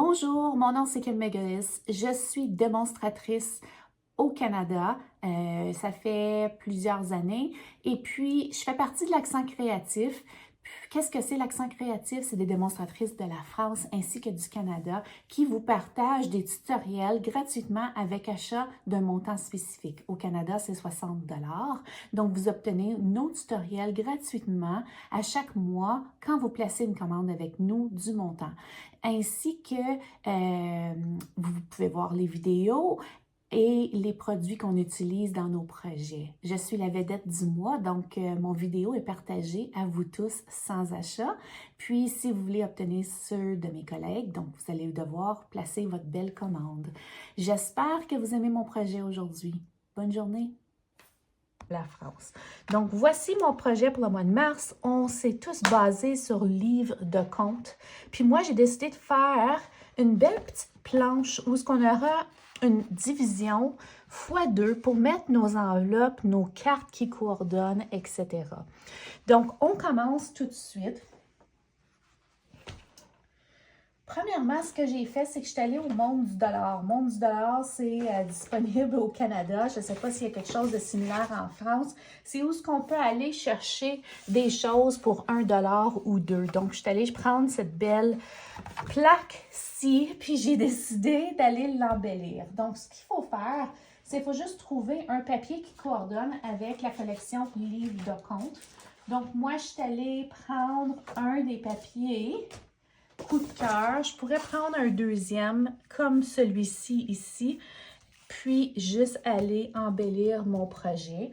Bonjour, mon nom c'est Kim Megalis. Je suis démonstratrice au Canada. Ça fait plusieurs années. Et puis, je fais partie de l'Accent créatif. Qu'est-ce que c'est l'Accent créatif? C'est des démonstratrices de la France ainsi que du Canada qui vous partagent des tutoriels gratuitement avec achat d'un montant spécifique. Au Canada, c'est 60 $. Donc, vous obtenez nos tutoriels gratuitement à chaque mois quand vous placez une commande avec nous du montant. Ainsi que vous pouvez voir les vidéos et les produits qu'on utilise dans nos projets. Je suis la vedette du mois, donc mon vidéo est partagée à vous tous sans achat. Puis, si vous voulez obtenir ceux de mes collègues, donc vous allez devoir placer votre belle commande. J'espère que vous aimez mon projet aujourd'hui. Bonne journée! La France. Donc, voici mon projet pour le mois de mars. On s'est tous basés sur le livre de comptes. Puis moi, j'ai décidé de faire une belle petite planche où ce qu'on aura une division x2 pour mettre nos enveloppes, nos cartes qui coordonnent, etc. Donc, on commence tout de suite. Premièrement, ce que j'ai fait, c'est que je suis allée au Monde du dollar. Monde du dollar, c'est disponible au Canada. Je ne sais pas s'il y a quelque chose de similaire en France. C'est où ce qu'on peut aller chercher des choses pour 1 $ ou 2. Donc, je suis allée prendre cette belle plaque-ci, puis j'ai décidé d'aller l'embellir. Donc, ce qu'il faut faire, c'est qu'il faut juste trouver un papier qui coordonne avec la collection Livre de comptes. Donc, moi, je suis allée prendre un des papiers coup de cœur. Je pourrais prendre un deuxième comme celui-ci ici, puis juste aller embellir mon projet.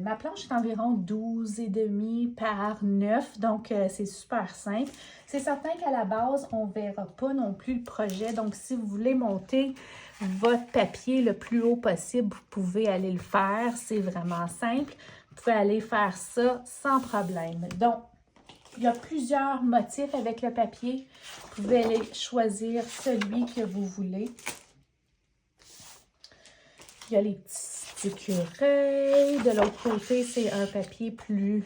Ma planche est environ 12,5 par 9, donc c'est super simple. C'est certain qu'à la base, on ne verra pas non plus le projet, donc si vous voulez monter votre papier le plus haut possible, vous pouvez aller le faire. C'est vraiment simple. Vous pouvez aller faire ça sans problème. Donc, il y a plusieurs motifs avec le papier. Vous pouvez aller choisir celui que vous voulez. Il y a les petits écureuils. De l'autre côté, c'est un papier plus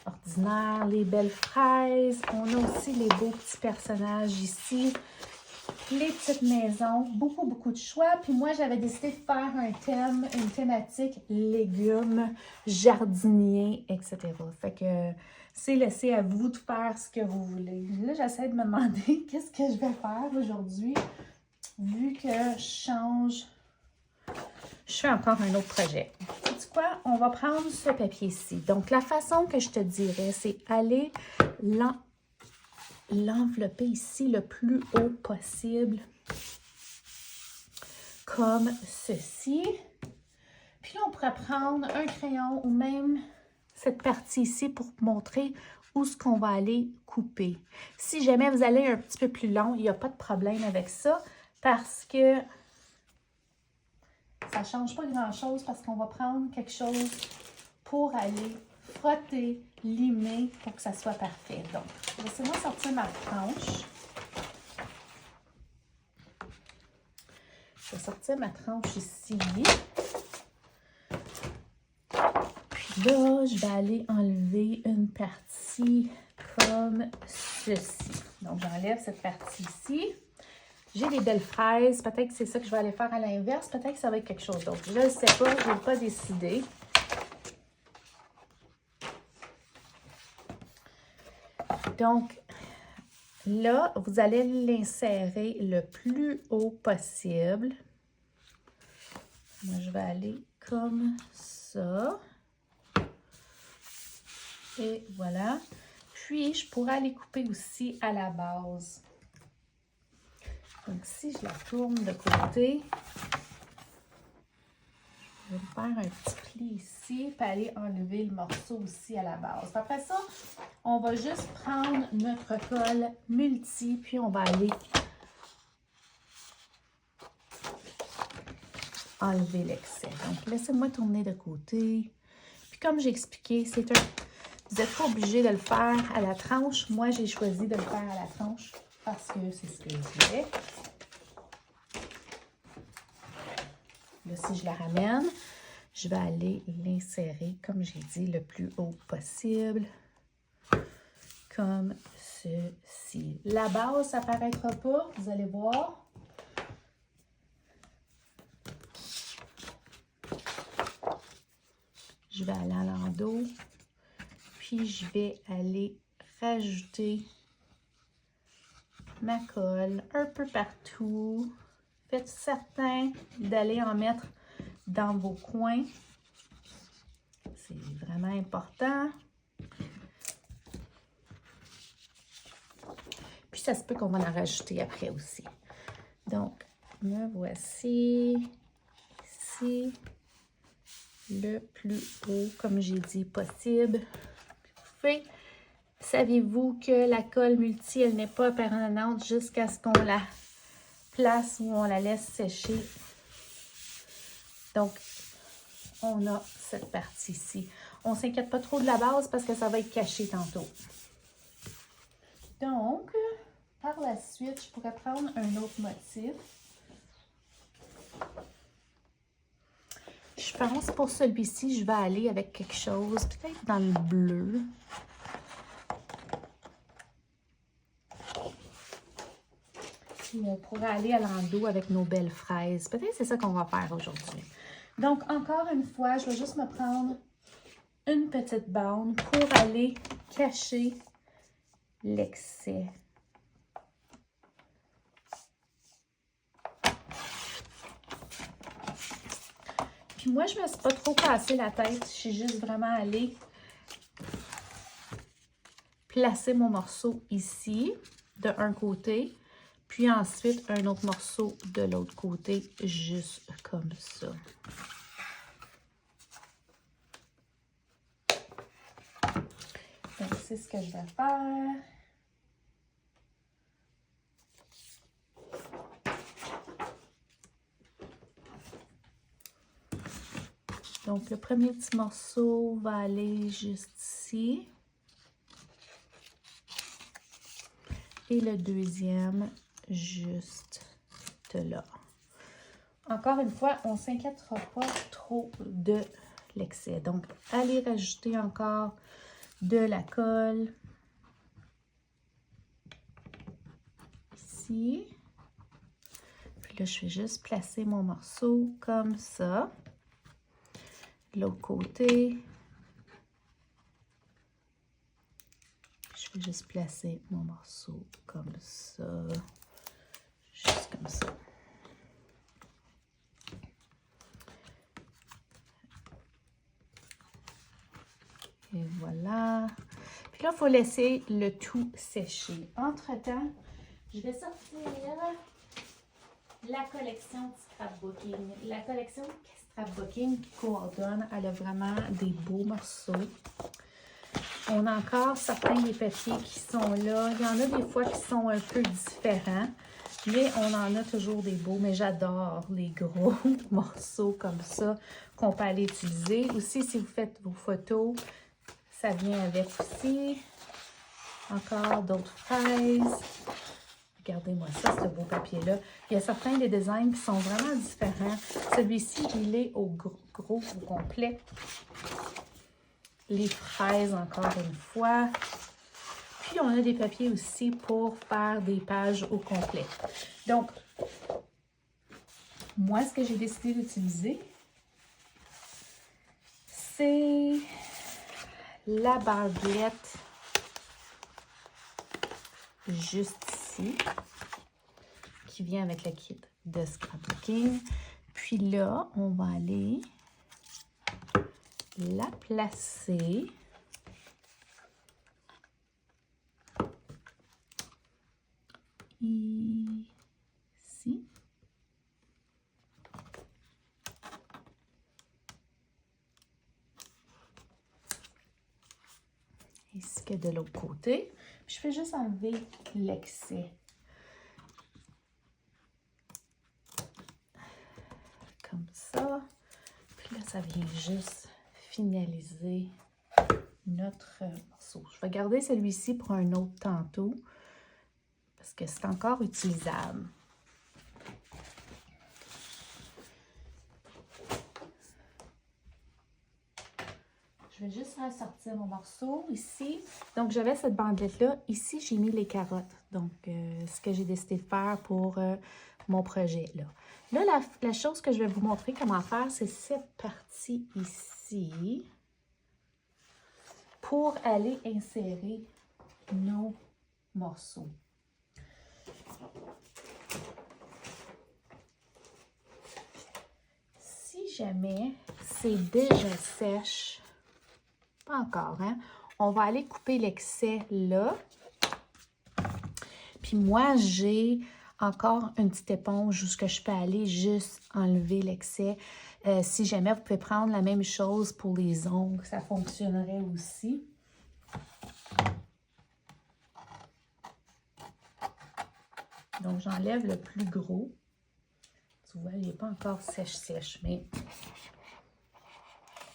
ordinaire. Les belles fraises. On a aussi les beaux petits personnages ici. Les petites maisons. Beaucoup, beaucoup de choix. Puis moi, j'avais décidé de faire un thème, une thématique légumes, jardiniers, etc. Fait que c'est laissé à vous de faire ce que vous voulez. Là, j'essaie de me demander qu'est-ce que je vais faire aujourd'hui, vu que je fais encore un autre projet. Sais-tu quoi? On va prendre ce papier-ci. Donc, la façon que je te dirais, c'est aller l'envelopper ici le plus haut possible, comme ceci. Puis là, on pourrait prendre un crayon ou même cette partie ici pour montrer où est-ce qu'on va aller couper. Si jamais vous allez un petit peu plus long, il n'y a pas de problème avec ça parce que ça ne change pas grand-chose parce qu'on va prendre quelque chose pour aller frotter, limer pour que ça soit parfait. Donc, laissez-moi sortir ma tranche. Je vais sortir ma tranche ici. Là, je vais aller enlever une partie comme ceci. Donc, j'enlève cette partie-ci. J'ai des belles fraises. Peut-être que c'est ça que je vais aller faire à l'inverse. Peut-être que ça va être quelque chose d'autre. Je ne sais pas. Je n'ai pas décidé. Donc, là, vous allez l'insérer le plus haut possible. Moi, je vais aller comme ça. Et voilà. Puis, je pourrais aller couper aussi à la base. Donc, si je la tourne de côté, je vais faire un petit pli ici, puis aller enlever le morceau aussi à la base. Après ça, on va juste prendre notre colle multi, puis on va aller enlever l'excès. Donc, laissez-moi tourner de côté. Puis, comme j'ai expliqué, vous n'êtes pas obligé de le faire à la tranche. Moi, j'ai choisi de le faire à la tranche parce que c'est ce que je voulais. Là, si je la ramène, je vais aller l'insérer, comme j'ai dit, le plus haut possible. Comme ceci. La base, ça paraîtra pas, vous allez voir. Je vais aller à l'endos, puis je vais aller rajouter ma colle un peu partout. Faites certain d'aller en mettre dans vos coins. C'est vraiment important. Puis ça se peut qu'on va en rajouter après aussi. Donc, me voici ici, le plus haut, comme j'ai dit, possible. Saviez-vous que la colle multi, elle n'est pas permanente jusqu'à ce qu'on la place ou on la laisse sécher. Donc, on a cette partie-ci. On ne s'inquiète pas trop de la base parce que ça va être caché tantôt. Donc, par la suite, je pourrais prendre un autre motif. Je pense pour celui-ci, je vais aller avec quelque chose, peut-être dans le bleu. Puis on pourrait aller à l'endos avec nos belles fraises. Peut-être que c'est ça qu'on va faire aujourd'hui. Donc, encore une fois, je vais juste me prendre une petite bande pour aller cacher l'excès. Puis moi, je ne me suis pas trop cassé la tête. Je suis juste vraiment allée placer mon morceau ici, de un côté. Puis ensuite, un autre morceau de l'autre côté, juste comme ça. Donc, c'est ce que je vais faire. Donc, le premier petit morceau va aller juste ici. Et le deuxième, juste là. Encore une fois, on ne s'inquiétera pas trop de l'excès. Donc, allez rajouter encore de la colle ici. Puis là, je vais juste placer mon morceau comme ça. De l'autre côté. Je vais juste placer mon morceau comme ça. Juste comme ça. Et voilà. Puis là, il faut laisser le tout sécher. Entre-temps, je vais sortir la collection Scrapbooking. La collection Scrapbooking qui coordonne, elle a vraiment des beaux morceaux. On a encore certains des papiers qui sont là. Il y en a des fois qui sont un peu différents, mais on en a toujours des beaux. Mais j'adore les gros morceaux comme ça qu'on peut aller utiliser. Aussi, si vous faites vos photos, ça vient avec aussi. Encore d'autres fraises. Regardez-moi ça, ce beau papier-là. Il y a certains des designs qui sont vraiment différents. Celui-ci, il est au gros au complet. Les fraises, encore une fois. Puis, on a des papiers aussi pour faire des pages au complet. Donc, moi, ce que j'ai décidé d'utiliser, c'est la baguette juste ici, qui vient avec le kit de Scrapbooking. Puis là, on va aller la placer ici. Ici que de l'autre côté. Puis je vais juste enlever l'excès. Comme ça. Puis là, ça vient juste finaliser notre morceau. Je vais garder celui-ci pour un autre tantôt parce que c'est encore utilisable. Je vais juste ressortir mon morceau ici. Donc, j'avais cette bandelette-là. Ici, j'ai mis les carottes. Donc, ce que j'ai décidé de faire pour mon projet, là. Là, la chose que je vais vous montrer comment faire, c'est cette partie ici pour aller insérer nos morceaux. Si jamais c'est déjà sèche, pas encore, hein? On va aller couper l'excès là. Puis moi, j'ai encore une petite éponge où je peux aller juste enlever l'excès. Si jamais vous pouvez prendre la même chose pour les ongles, ça fonctionnerait aussi. Donc, j'enlève le plus gros. Tu vois, il n'est pas encore sèche, mais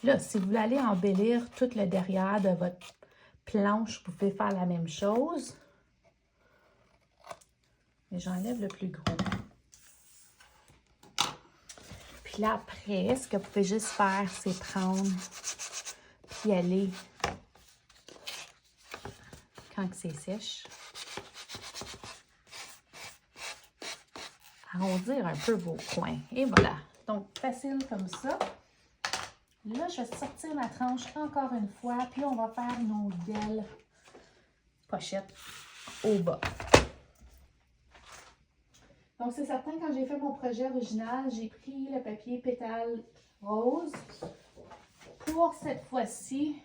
là, si vous voulez aller embellir tout le derrière de votre planche, vous pouvez faire la même chose. Mais j'enlève le plus gros. Puis là, après, ce que vous pouvez juste faire, c'est prendre puis aller quand c'est sèche. Arrondir un peu vos coins. Et voilà. Donc, facile comme ça. Là, je vais sortir ma tranche encore une fois. Puis, on va faire nos belles pochettes au bas. Donc, c'est certain, quand j'ai fait mon projet original, j'ai pris le papier pétale rose. Pour cette fois-ci,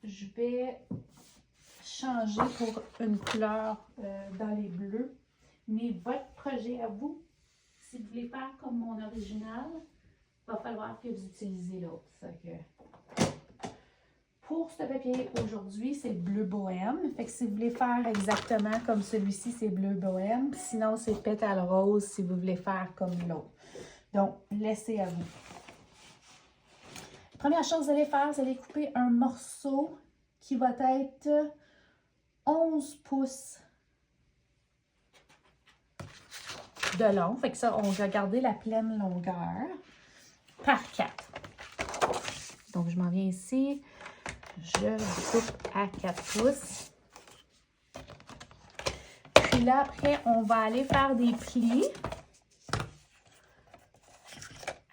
je vais changer pour une couleur dans les bleus. Mais votre projet à vous, si vous voulez faire comme mon original, il va falloir que vous utilisiez l'autre. Pour ce papier aujourd'hui, c'est bleu bohème. Fait que si vous voulez faire exactement comme celui-ci, c'est bleu bohème. Sinon, c'est pétale rose si vous voulez faire comme l'autre. Donc, laissez à vous. Première chose que vous allez faire, vous allez couper un morceau qui va être 11 pouces de long. Fait que ça, on va garder la pleine longueur par 4. Donc, je m'en viens ici. Je coupe à 4 pouces. Puis là, après, on va aller faire des plis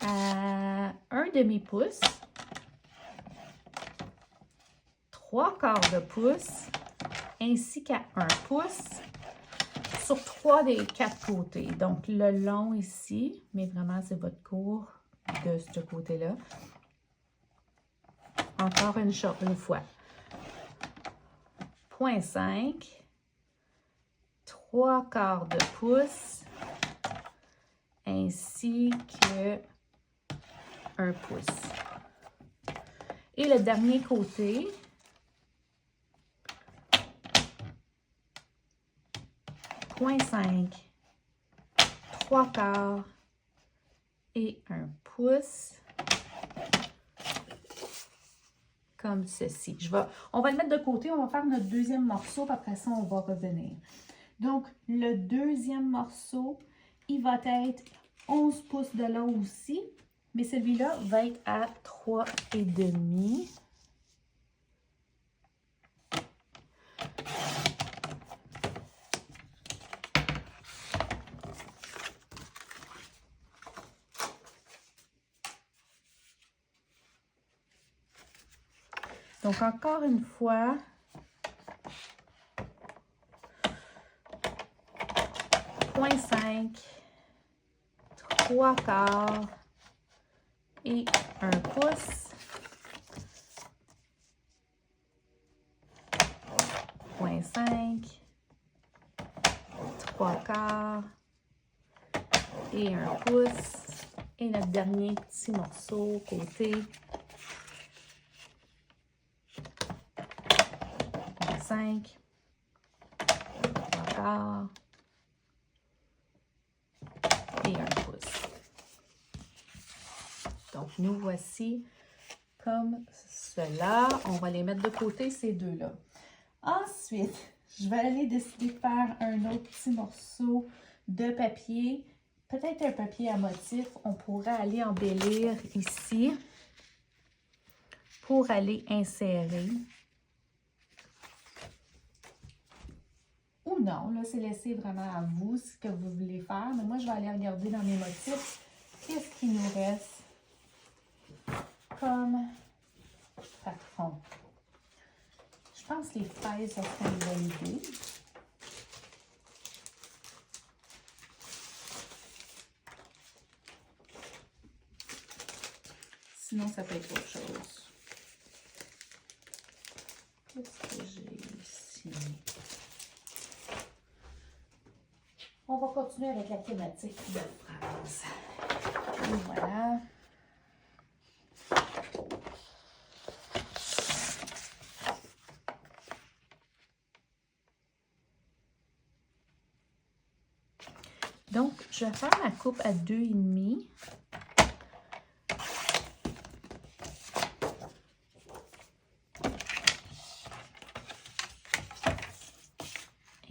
à 1 demi-pouce, 3/4 de pouce, ainsi qu'à 1 pouce sur 3 des 4 côtés. Donc, le long ici, mais vraiment, c'est votre court de ce côté-là. Encore une fois. 0,5, 3/4 de pouce, ainsi que 1 pouce. Et le dernier côté, 0,5, 3/4 et 1 pouce. Comme ceci. On va le mettre de côté, on va faire notre deuxième morceau, puis après ça, on va revenir. Donc, le deuxième morceau, il va être 11 pouces de long aussi, mais celui-là va être à 3,5. Donc, encore une fois, 0,5, 3/4 et 1 pouce. 0,5, 3/4 et 1 pouce. Et notre dernier petit morceau côté. 5, 3/4 et 1 pouce. Donc, nous voici comme cela. On va les mettre de côté, ces deux-là. Ensuite, je vais aller décider de faire un autre petit morceau de papier. Peut-être un papier à motif. On pourrait aller embellir ici. pour aller insérer. Ou non, là, c'est laissé vraiment à vous ce que vous voulez faire. Mais moi, je vais aller regarder dans mes motifs qu'est-ce qu'il nous reste comme patron. Je pense que les feuilles, ça serait une bonne idée. Sinon, ça peut être autre chose. Qu'est-ce que j'ai ici? On va continuer avec la thématique de France. Et voilà. Donc, je vais faire ma coupe à 2,5.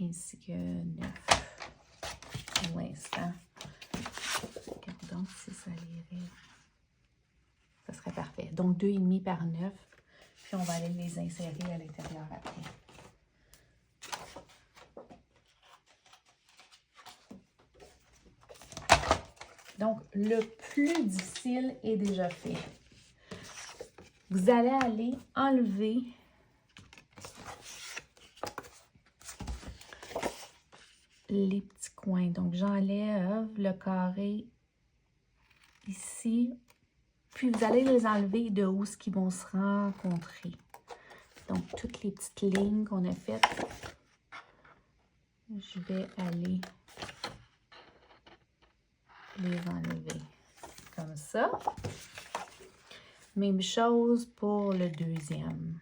Ainsi que 9 pour l'instant. Regardons si ça irait. Ça serait parfait. Donc, 2,5 par 9. Puis, on va aller les insérer à l'intérieur après. Donc, le plus difficile est déjà fait. Vous allez aller enlever les petits coins. Donc, j'enlève le carré ici. Puis, vous allez les enlever de où ce qui vont se rencontrer. Donc, toutes les petites lignes qu'on a faites, je vais aller les enlever comme ça. Même chose pour le deuxième.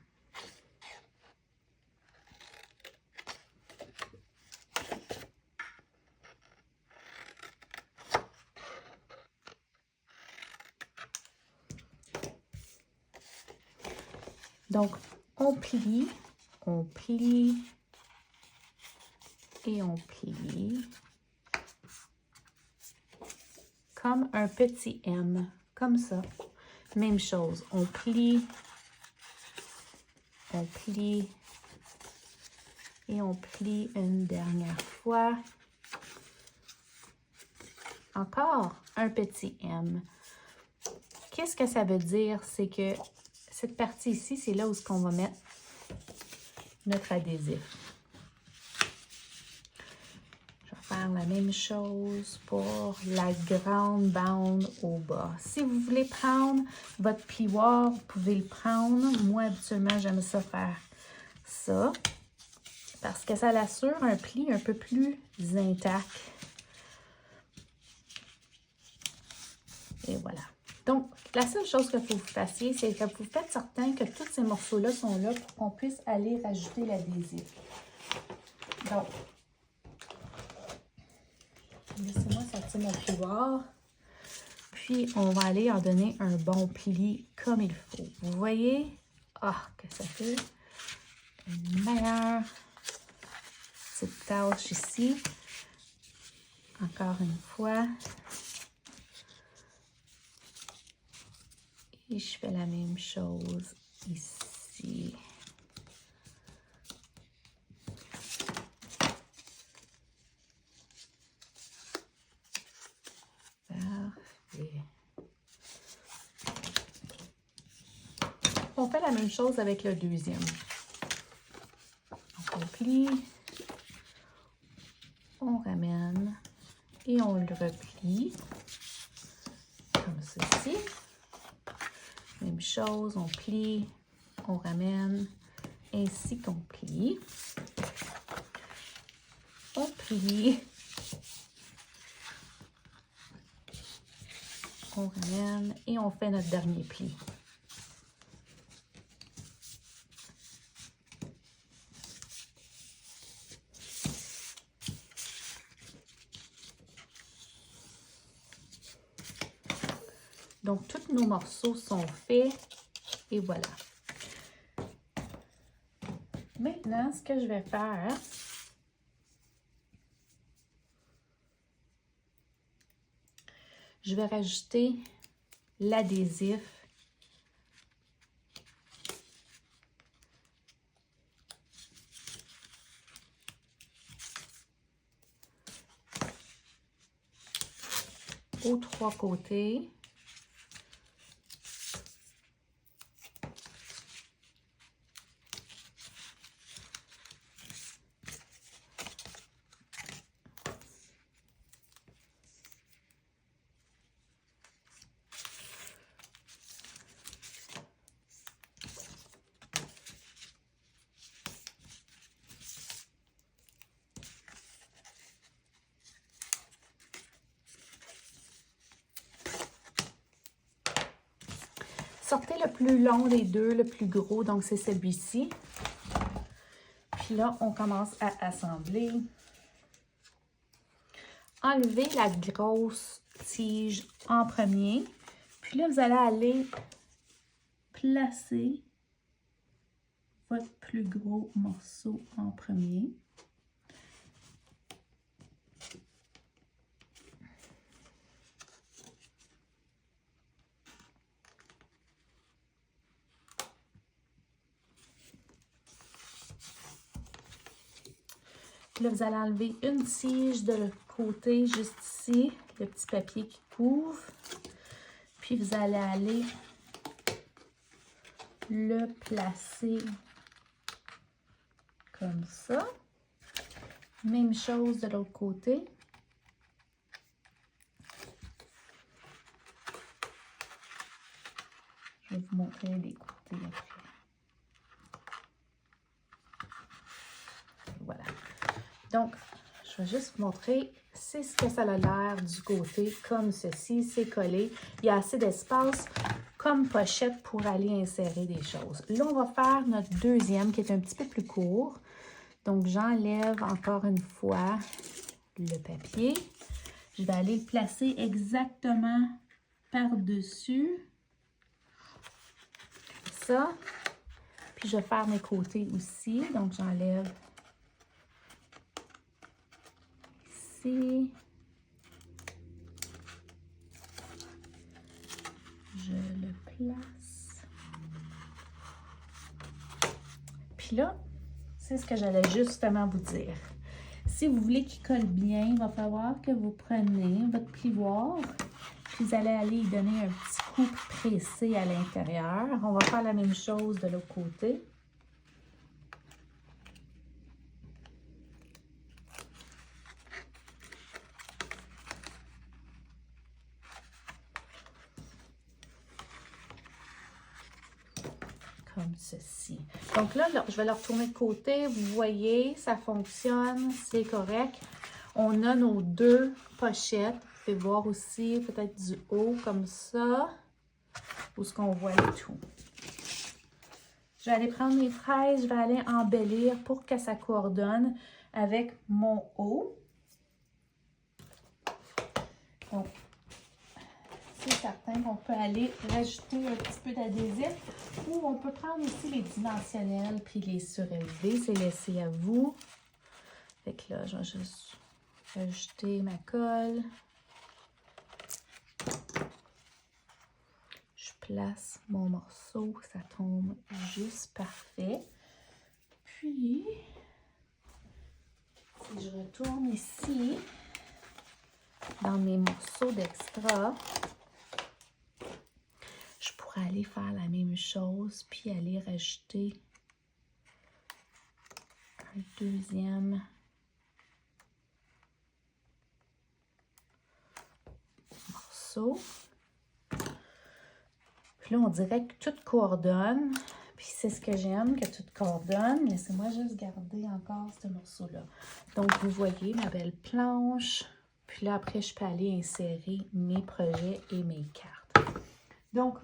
Donc, on plie et on plie comme un petit M, comme ça. Même chose, on plie et on plie une dernière fois. Encore un petit M. Qu'est-ce que ça veut dire? C'est que cette partie ici, c'est là où on va mettre notre adhésif. Je vais faire la même chose pour la grande bande au bas. Si vous voulez prendre votre plioir, vous pouvez le prendre. Moi, habituellement, j'aime ça faire ça parce que ça l'assure un pli un peu plus intact. Et voilà. Donc, la seule chose que vous fassiez, c'est que vous faites certain que tous ces morceaux-là sont là pour qu'on puisse aller rajouter l'adhésif. Donc, laissez-moi sortir mon plioir. Puis, on va aller en donner un bon pli comme il faut. Vous voyez? Ah, que ça fait une meilleure petite tâche ici. Encore une fois. Et je fais la même chose ici. Parfait. On fait la même chose avec le deuxième. Donc, on plie, on ramène et on le replie comme ceci. Même chose, on plie, on ramène, ainsi qu'on plie. On plie, on ramène et on fait notre dernier pli. Donc, tous nos morceaux sont faits et voilà. Maintenant, ce que je vais faire, je vais rajouter l'adhésif aux 3 côtés. Sortez le plus long des deux, le plus gros, donc c'est celui-ci. Puis là, on commence à assembler. Enlevez la grosse tige en premier. Puis là, vous allez aller placer votre plus gros morceau en premier. Là, vous allez enlever une tige de l'autre côté, juste ici, le petit papier qui couvre. Puis, vous allez aller le placer comme ça. Même chose de l'autre côté. Je vais vous montrer les côtés après. Voilà. Donc, je vais juste vous montrer, c'est ce que ça a l'air du côté, comme ceci, c'est collé. Il y a assez d'espace comme pochette pour aller insérer des choses. Là, on va faire notre deuxième qui est un petit peu plus court. Donc, j'enlève encore une fois le papier. Je vais aller le placer exactement par-dessus ça. Puis, je vais faire mes côtés aussi. Donc, j'enlève ici. Je le place. Puis là, c'est ce que j'allais justement vous dire. Si vous voulez qu'il colle bien, il va falloir que vous preniez votre plioir, puis vous allez aller y donner un petit coup pressé à l'intérieur. On va faire la même chose de l'autre côté. Comme ceci. Donc là, je vais le retourner de côté. Vous voyez, ça fonctionne, c'est correct. On a nos deux pochettes. Vous pouvez voir aussi peut-être du haut comme ça, où ce qu'on voit le tout. Je vais aller prendre mes fraises, je vais aller embellir pour que ça coordonne avec mon haut. Donc, c'est certain qu'on peut aller rajouter un petit peu d'adhésif ou on peut prendre aussi les dimensionnels puis les surélever. C'est laissé à vous. Fait que là, je vais juste rajouter ma colle. Je place mon morceau, ça tombe juste parfait. Puis, si je retourne ici, dans mes morceaux d'extra, je pourrais aller faire la même chose, puis aller rajouter un deuxième morceau. Puis là, on dirait que tout coordonne. Puis c'est ce que j'aime, que tout coordonne. Laissez-moi juste garder encore ce morceau-là. Donc, vous voyez ma belle planche. Puis là, après, je peux aller insérer mes projets et mes cartes. Donc,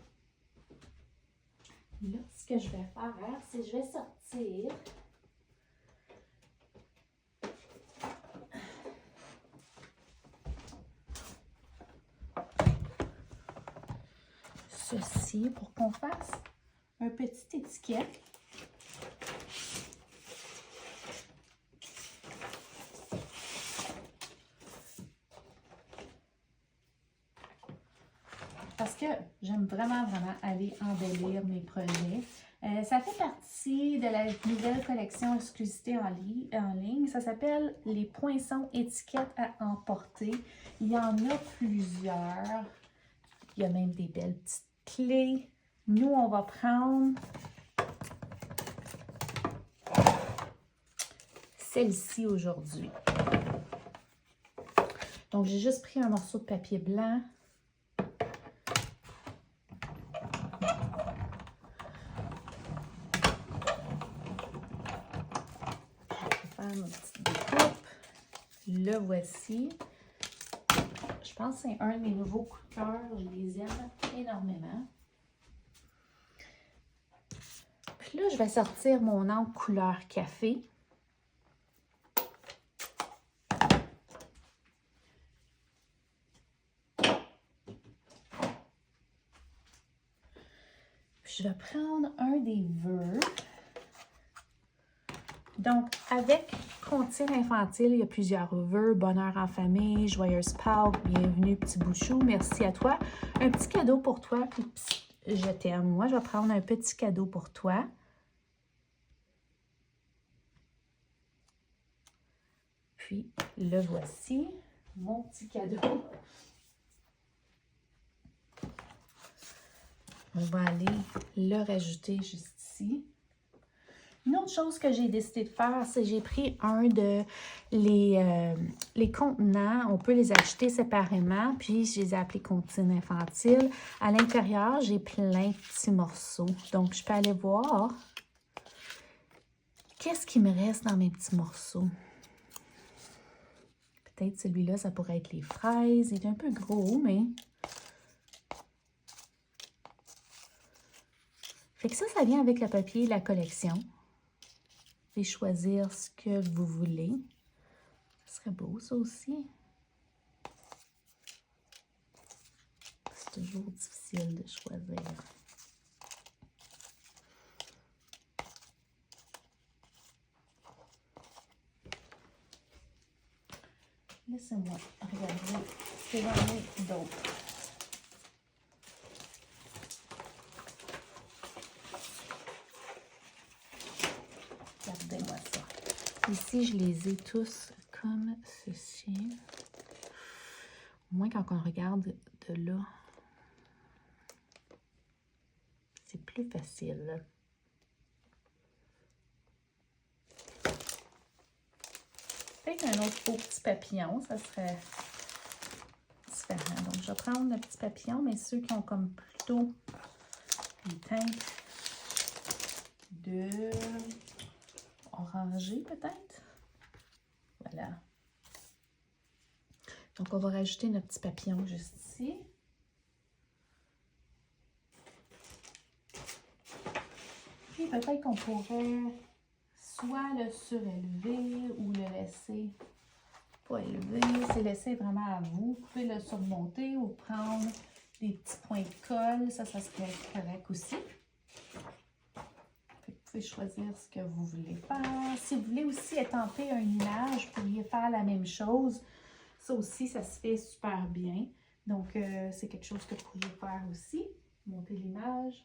là, ce que je vais faire, c'est que je vais sortir ceci pour qu'on fasse un petit étiquette. Parce que j'aime vraiment aller embellir mes projets Ça fait partie de la nouvelle collection exclusivité en ligne. Ça s'appelle les poinçons étiquettes à emporter. Il y en a plusieurs. Il y a même des belles petites clés. Nous, on va prendre celle-ci aujourd'hui. Donc, j'ai juste pris un morceau de papier blanc. Je vais faire ma petite découpe. Le voici. Je pense que c'est un de mes nouveaux coups de cœur. Je les aime énormément. Puis là, je vais sortir mon encre couleur café. Je vais prendre un des vœux. Donc, avec comptine infantile, il y a plusieurs vœux. Bonheur en famille, joyeuse Pâques, bienvenue petit bouchou, merci à toi. Un petit cadeau pour toi, puis je t'aime. Moi, je vais prendre un petit cadeau pour toi. Puis, le voici, mon petit cadeau. On va aller le rajouter juste ici. Une autre chose que j'ai décidé de faire, c'est que j'ai pris un de les contenants. On peut les acheter séparément, puis je les ai appelés comptines infantiles. À l'intérieur, j'ai plein de petits morceaux. Donc, je peux aller voir qu'est-ce qui me reste dans mes petits morceaux. Peut-être celui-là, ça pourrait être les fraises. Il est un peu gros, mais... Fait que ça vient avec le papier, la collection. Vous pouvez choisir ce que vous voulez. Ce serait beau, ça aussi. C'est toujours difficile de choisir. Laissez-moi regarder ce que j'en ai d'autres. Regardez-moi ça. Ici, je les ai tous comme ceci. Au moins, quand on regarde de là, c'est plus facile. Peut-être un autre beau petit papillon, ça serait différent. Donc, je vais prendre le petit papillon, mais ceux qui ont comme plutôt des teintes de orangé, peut-être. Voilà. Donc, on va rajouter notre petit papillon juste ici. Puis, peut-être qu'on pourrait soit le surélever ou le laisser pas élevé. C'est laissé vraiment à vous. Vous pouvez le surmonter ou prendre des petits points de colle. Ça serait correct aussi. Vous pouvez choisir ce que vous voulez faire. Si vous voulez aussi étamper un image, vous pourriez faire la même chose. Ça aussi, ça se fait super bien. Donc, c'est quelque chose que vous pourriez faire aussi. Monter l'image.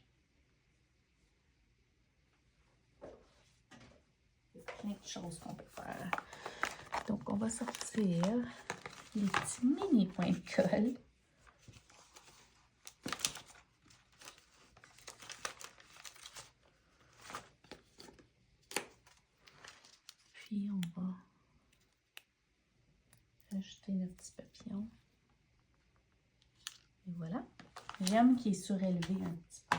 Il y a plein de choses qu'on peut faire. Donc, on va sortir les petits mini points de colle. Puis, on va ajouter notre petit papillon. Et voilà. J'aime qu'il est surélevé un petit peu.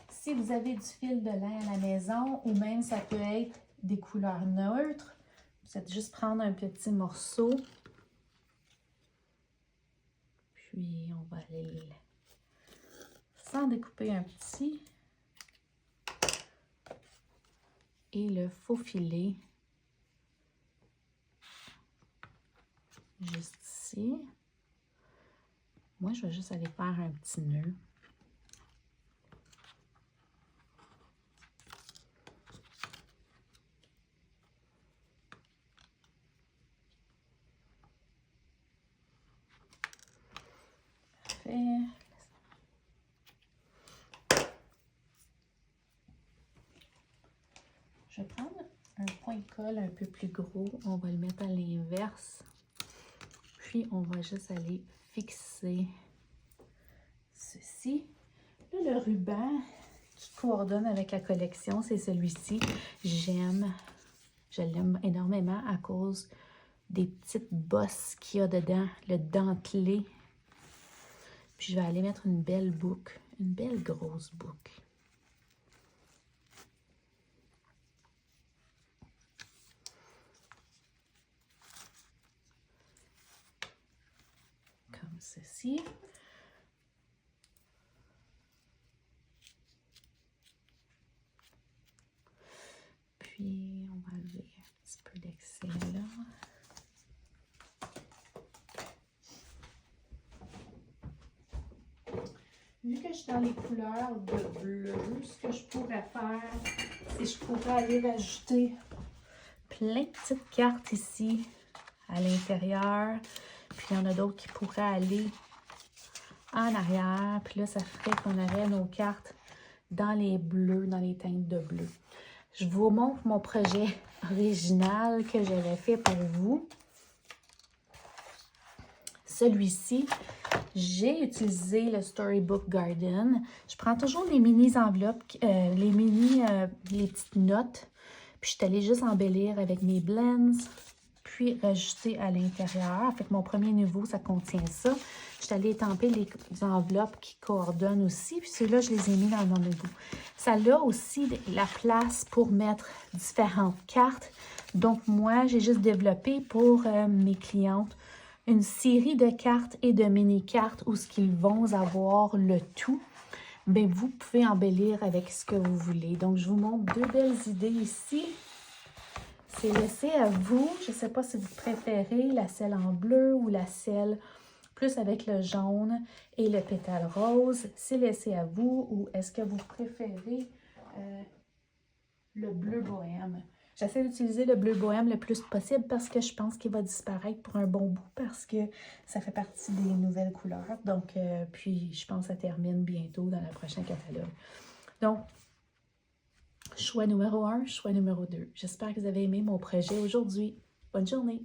Si vous avez du fil de lin à la maison, ou même ça peut être des couleurs neutres, vous faites juste prendre un petit morceau. Puis, on va aller sans découper un petit. Et le faufiler juste ici. Moi, je vais juste aller faire un petit nœud. Je vais prendre un point de colle un peu plus gros. On va le mettre à l'inverse. Puis, on va juste aller fixer ceci. Là, le ruban qui coordonne avec la collection, c'est celui-ci. Je l'aime énormément à cause des petites bosses qu'il y a dedans, le dentelé. Puis, je vais aller mettre une belle boucle, une belle grosse boucle. Comme ceci. Puis, on va enlever un petit peu d'excès là. Vu que je suis dans les couleurs de bleu, ce que je pourrais faire, c'est que je pourrais aller rajouter plein de petites cartes ici à l'intérieur. Puis, il y en a d'autres qui pourraient aller en arrière. Puis là, ça ferait qu'on aurait nos cartes dans les bleus, dans les teintes de bleu. Je vous montre mon projet original que j'avais fait pour vous. Celui-ci, j'ai utilisé le Storybook Garden. Je prends toujours les mini enveloppes, les petites notes. Puis je suis allée juste embellir avec mes blends, puis rajouter à l'intérieur. Fait que mon premier niveau, ça contient ça. Je suis allée étamper les enveloppes qui coordonnent aussi. Puis ceux-là, je les ai mis dans mon niveau. Ça a aussi la place pour mettre différentes cartes. Donc moi, j'ai juste développé pour mes clientes une série de cartes et de mini-cartes où ce qu'ils vont avoir le tout. Bien, vous pouvez embellir avec ce que vous voulez. Donc, je vous montre deux belles idées ici. C'est laissé à vous. Je ne sais pas si vous préférez la selle en bleu ou la selle plus avec le jaune et le pétale rose. C'est laissé à vous. Ou est-ce que vous préférez le bleu bohème? J'essaie d'utiliser le bleu bohème le plus possible parce que je pense qu'il va disparaître pour un bon bout parce que ça fait partie des nouvelles couleurs. Donc, puis je pense que ça termine bientôt dans le prochain catalogue. Donc, choix numéro 1, choix numéro 2. J'espère que vous avez aimé mon projet aujourd'hui. Bonne journée!